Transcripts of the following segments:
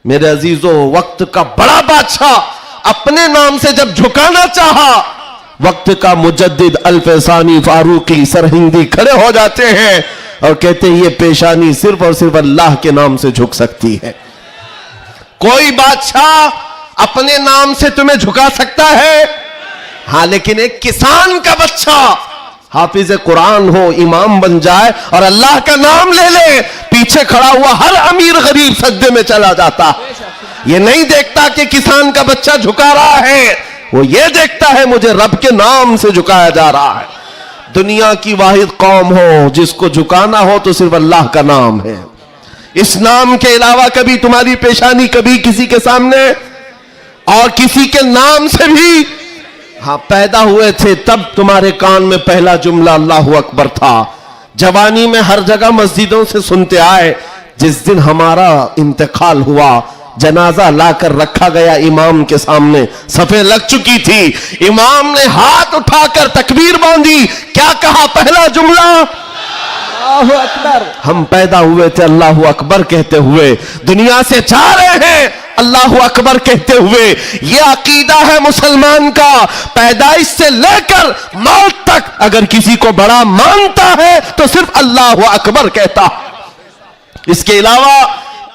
मेरे अजीजों, वक्त का बड़ा बादशाह अपने नाम से जब झुकाना चाहा, वक्त का मुजद्दिद अल्फसानी फारूकी सरहिंदी खड़े हो जाते हैं और कहते हैं ये पेशानी सिर्फ और सिर्फ अल्लाह के नाम से झुक सकती है। कोई बादशाह अपने नाम से तुम्हें झुका सकता है? हां, लेकिन एक किसान का बच्चा हाफिज कुरान हो, इमाम बन जाए और अल्लाह का नाम ले ले, पीछे खड़ा हुआ हर अमीर गरीब सजदे में चला जाता। ये नहीं देखता कि किसान का बच्चा झुका रहा है, वो ये देखता है मुझे रब के नाम से झुकाया जा रहा है। दुनिया की वाहिद कौम हो जिसको झुकाना हो तो सिर्फ अल्लाह का नाम है। इस नाम के अलावा कभी तुम्हारी पेशानी कभी किसी के सामने, और किसी के नाम से भी हाँ पैदा हुए थे तब तुम्हारे कान में पहला जुमला अल्लाहु अकबर था। जवानी में हर जगह मस्जिदों से सुनते आए। जिस दिन हमारा इंतकाल हुआ, जनाजा लाकर रखा गया इमाम के सामने, सफे लग चुकी थी, इमाम ने हाथ उठाकर तकबीर बांधी, क्या कहा पहला जुमला? अल्लाहु अकबर। हम पैदा हुए थे अल्लाहु अकबर कहते हुए, दुनिया से जा रहे हैं अल्लाहु अकबर कहते हुए। यह अकीदा है मुसलमान का, पैदाइश से लेकर मौत तक अगर किसी को बड़ा मानता है तो सिर्फ अल्लाहु अकबर कहता। इसके अलावा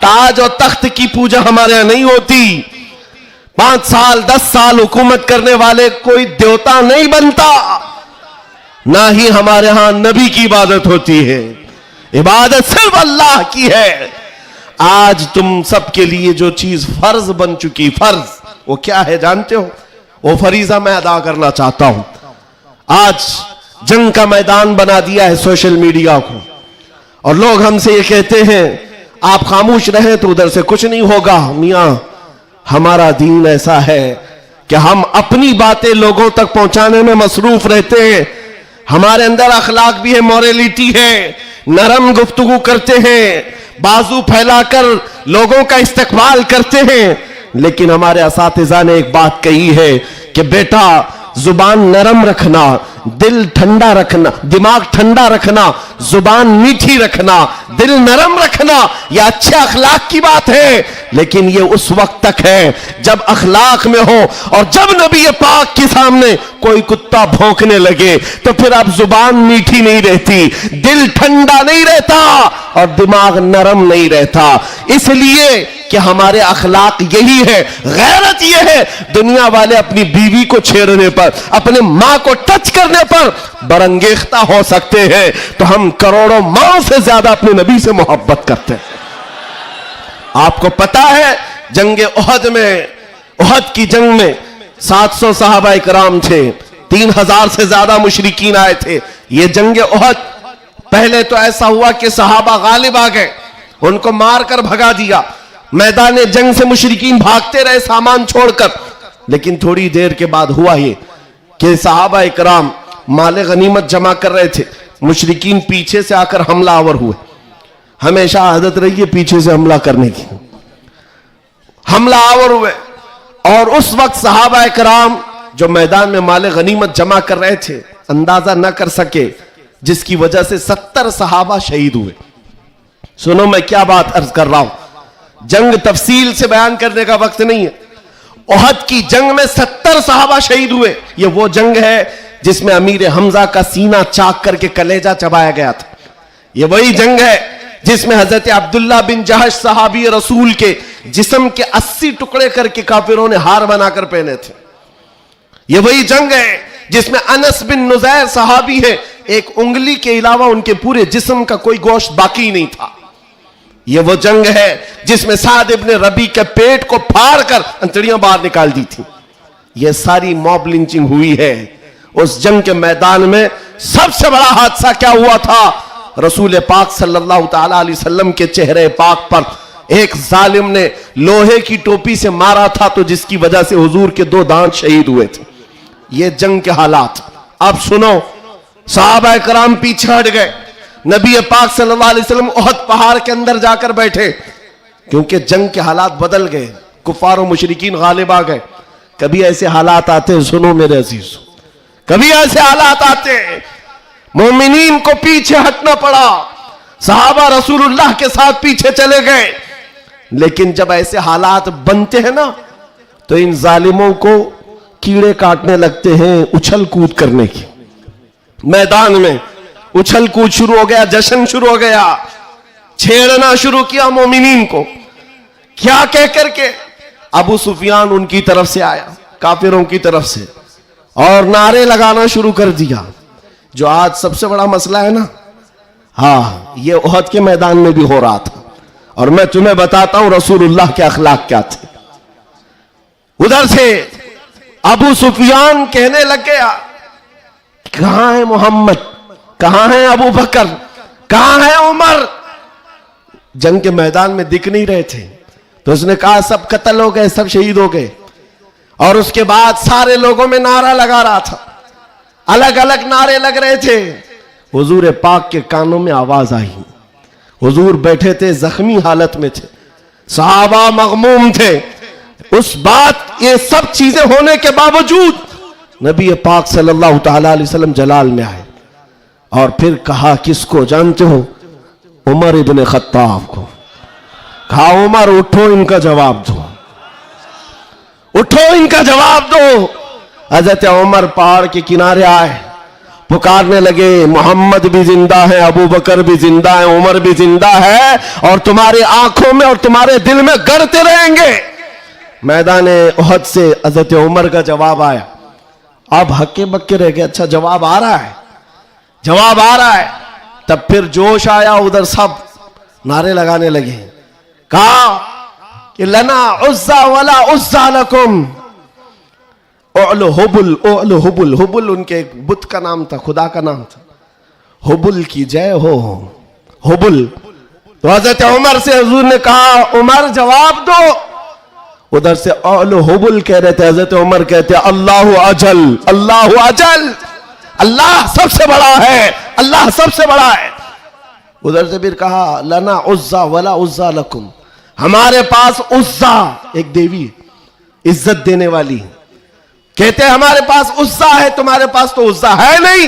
ताज और तख्त की पूजा हमारे यहां नहीं होती। 5 साल 10 साल हुकूमत करने वाले कोई देवता नहीं बनता, ना ही हमारे यहां नबी की इबादत होती है। इबादत सिर्फ अल्लाह की है। आज तुम सबके लिए जो चीज फर्ज बन चुकी, फर्ज वो क्या है जानते हो? वो फरीजा मैं अदा करना चाहता हूं। आज जंग का मैदान बना दिया है सोशल मीडिया को, और लोग हमसे ये कहते हैं आप खामोश रहें तो उधर से कुछ नहीं होगा। मियां, हमारा दीन ऐसा है कि हम अपनी बातें लोगों तक पहुंचाने में मसरूफ रहते हैं। हमारे अंदर अखलाक भी है, मॉरलिटी है, नरम गुफ्तगू करते हैं, बाजू फैलाकर लोगों का इस्तकबाल करते हैं। लेकिन हमारे असातिज़ा ने एक बात कही है कि बेटा जुबान नरम रखना, दिल ठंडा रखना, दिमाग ठंडा रखना, जुबान मीठी रखना, दिल नरम रखना, यह अच्छे अखलाक की बात है। लेकिन यह उस वक्त तक है जब अखलाक में हो, और जब नबी पाक के सामने कोई कुत्ता भौंकने लगे तो फिर अब जुबान मीठी नहीं रहती, दिल ठंडा नहीं रहता और दिमाग नरम नहीं रहता। इसलिए कि हमारे अखलाक यही है, गैरत यह है। दुनिया वाले अपनी बीवी को छेड़ने पर, अपने मां को टच करने पर बरंगेख्ता हो सकते हैं, तो हम करोड़ों मां से ज्यादा अपने नबी से मोहब्बत करते हैं। आपको पता है जंगे उहद में, उहद की जंग में 700 सहाबा इकराम थे, 3000 से ज्यादा मुशरिकीन आए थे। ये जंगे उहद पहले तो ऐसा हुआ कि सहाबा गालिब आ गए, उनको मारकर भगा दिया। मैदान जंग से मुशरिकीन भागते रहे सामान छोड़कर। लेकिन थोड़ी देर के बाद हुआ ये कि सहाबा इकराम माले गनीमत जमा कर रहे थे, मुशरिकीन पीछे से आकर हमलावर हुए। हमेशा आदत रही है पीछे से हमला करने की, हमलावर हुए। और उस वक्त सहाबा इकराम जो मैदान में माले गनीमत जमा कर रहे थे अंदाजा न कर सके, जिसकी वजह से 70 सहाबा शहीद हुए। सुनो मैं क्या बात अर्ज कर रहा हूं, जंग तफसील से बयान करने का वक्त नहीं है। उहद की जंग में 70 सहाबा शहीद हुए। यह वो जंग है जिसमें अमीर हमजा का सीना चाक करके कलेजा चबाया गया था। यह वही जंग है जिसमें हजरत अब्दुल्ला बिन जहश सहाबी रसूल के जिस्म के 80 टुकड़े करके काफिरों ने हार बनाकर पहने थे। यह वही जंग है जिसमें अनस बिन नुजैर सहाबी है, एक उंगली के अलावा उनके पूरे जिस्म का कोई गोश्त बाकी नहीं था। यह वो जंग है जिसमें साद इब्न रबी के पेट को फाड़ कर अंतड़ियां बाहर निकाल दी थी। यह सारी मॉब लिंचिंग हुई है। उस जंग के मैदान में सबसे बड़ा हादसा क्या हुआ था? रसूल पाक सल्लल्लाहु ताला अलैहि वसल्लम के चेहरे पाक पर एक जालिम ने लोहे की टोपी से मारा था, तो जिसकी वजह से हुजूर के 2 दांत शहीद हुए थे। ये जंग के हालात। अब सुनो, सहाबा कराम पीछे हट गए, नबी पाक सल्लल्लाहु अलैहि वसल्लम उहद पहाड़ के अंदर जाकर बैठे, क्योंकि जंग के हालात बदल गए, कुफार और मुशरिकीन गालिब आ गए। कभी ऐसे हालात आते हैं, सुनो मेरे अजीज, कभी ऐसे हालात आते हैं मोमिनीन को पीछे हटना पड़ा। सहाबा रसूलुल्लाह के साथ पीछे चले गए, लेकिन जब ऐसे हालात बनते हैं ना, तो इन जालिमों को कीड़े काटने लगते हैं उछल कूद करने की। मैदान में उछल कूद शुरू हो गया, जश्न शुरू हो गया, छेड़ना शुरू किया मोमिनीन को। क्या कह करके? अबू सुफियान उनकी तरफ से आया, काफिरों की तरफ से, और नारे लगाना शुरू कर दिया। जो आज सबसे बड़ा मसला है ना, हाँ, ये उहद के मैदान में भी हो रहा था। और मैं तुम्हें बताता हूं रसूलुल्लाह के अखलाक क्या थे। उधर से अबू सुफियान कहने लग गया, कहां है मोहम्मद, कहां है अबू बकर, कहां है उमर? जंग के मैदान में दिख नहीं रहे थे। तो उसने कहा सब कत्ल हो गए, सब शहीद हो गए। और उसके बाद सारे लोगों में नारा लगा रहा था, अलग अलग नारे लग रहे थे। हुजूर पाक के कानों में आवाज आई। हुजूर बैठे थे, जख्मी हालत में थे, सहाबा मगमूम थे। उस बात, ये सब चीजें होने के बावजूद नबी पाक सल्लल्लाहु तआला अलैहि वसल्लम जलाल में आए और फिर कहा, किसको जानते हो? उमर इब्ने खत्ताब को। कहा, उमर उठो, इनका जवाब दो, उठो, इनका जवाब दो। हजरत उमर पहाड़ के किनारे आए, पुकारने लगे, मोहम्मद भी जिंदा है, अबू बकर भी जिंदा है, उमर भी जिंदा है, और तुम्हारी आंखों में और तुम्हारे दिल में गड़ते रहेंगे। मैदान उहद से हजरत उमर का जवाब आया। अब हक्के बक्के रह गए, अच्छा जवाब आ रहा है, जवाब आ रहा है। तब फिर जोश आया, उधर सब नारे लगाने लगे। कहा कि लना उज्जा वला उज्जा लकुम, ओल हुबुल, ओल हुबुल। हुबुल उनके एक बुत का नाम था, खुदा का नाम था। हुबुल की जय हो, हुबुल। तो हजरत उमर से हुजूर ने कहा, उमर जवाब दो। उधर से ओल हुबुल कह रहे थे, हजरत उमर कहते अल्लाह अजल, अल्लाह अजल, अल्लाह सबसे बड़ा है, अल्लाह सबसे बड़ा है। उधर से फिर कहा, लना उज्जा वला उज्जा लकुम, हमारे पास उज्जा एक देवी इज्जत देने वाली, कहते हैं हमारे पास उज्जा है, तुम्हारे पास तो उज्जा है नहीं।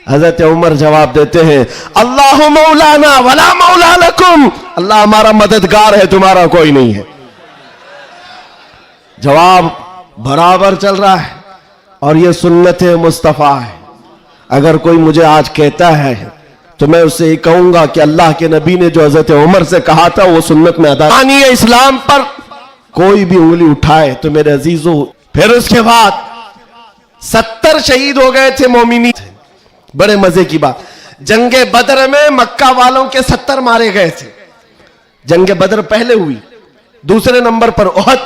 हजरत उमर जवाब देते हैं, अल्लाह मौलाना वला मौला लकुम, अल्लाह हमारा मददगार है, तुम्हारा कोई नहीं है। जवाब बराबर चल रहा है, और यह सुन्नत मुस्तफा है। अगर कोई मुझे आज कहता है तो मैं उससे ये कहूंगा कि अल्लाह के नबी ने जो हजरत उमर से कहा था वो सुन्नत में अदा। इस्लाम पर कोई भी उंगली उठाए तो मेरे अजीजों, फिर उसके बाद 70 शहीद हो गए थे मोमिनी। बड़े मजे की बात, जंगे बदर में मक्का वालों के 70 मारे गए थे। जंगे बदर पहले हुई, दूसरे नंबर पर उहद,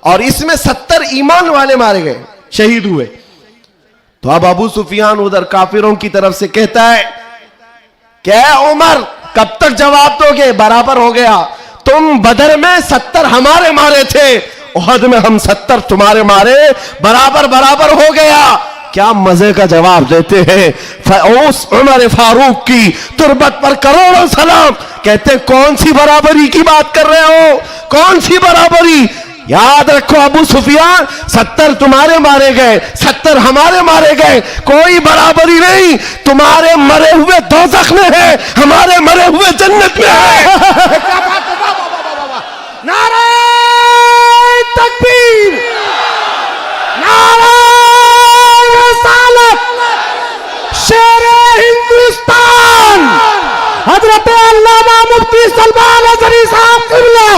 और इसमें 70 ईमान वाले मारे गए, शहीद हुए। तो अब अबू सुफियान उधर काफिरों की तरफ से कहता है, क्या उमर कब तक जवाब दोगे? बराबर हो गया, तुम बदर में 70 हमारे मारे थे, उहद में हम 70 तुम्हारे मारे, बराबर बराबर हो गया। क्या मजे का जवाब देते हैं। उस उमर फारूक की तुरबत पर करोड़ों सलाम। कहते कौन सी बराबरी की बात कर रहे हो, कौन सी बराबरी? याद रखो अबू सुफियान, 70 तुम्हारे मारे गए, 70 हमारे मारे गए, कोई बराबरी नहीं। तुम्हारे मरे हुए दोज़ख में है, हमारे मरे हुए जन्नत में है। नारे तकबीर, नारे रिसालत, शेरे हिंदुस्तान, हजरत अल्लामा मुफ्ती सलमान अज़हरी साहब क़िबला,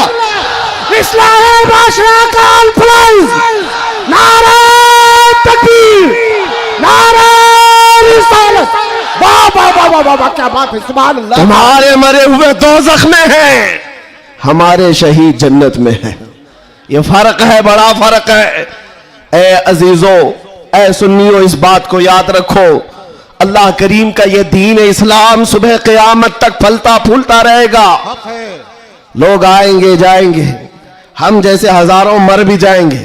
इस्लाम बादशाह का अल्फलाइज, नारे तकबीर, नारे रिसालत। वाह वाह वाह वाह वाह, क्या बात है, सुभान अल्लाह। तुम्हारे मरे हुए दोज़ख में हैं, हमारे शहीद जन्नत में हैं। ये फर्क है, बड़ा फर्क है। ए अजीजों, ए सुन्नियों, इस बात को याद रखो। अल्लाह करीम का ये दीन इस्लाम सुबह क़यामत तक फलता फूलता रहेगा। लोग आएंगे जाएंगे, हम जैसे हजारों मर भी जाएंगे,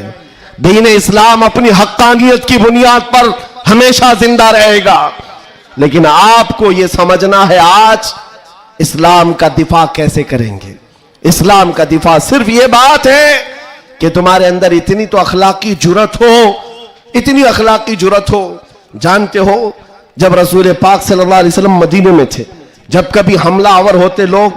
दीन इस्लाम अपनी हक्कानियत की बुनियाद पर हमेशा जिंदा रहेगा। लेकिन आपको यह समझना है आज इस्लाम का दिफा कैसे करेंगे। इस्लाम का दिफा सिर्फ यह बात है कि तुम्हारे अंदर इतनी तो अखलाकी जुर्रत हो, इतनी अखलाकी जुर्रत हो। जानते हो, जब रसूल पाक सल्लल्लाहु अलैहि वसल्लम मदीने में थे, जब कभी हमला आवर होते लोग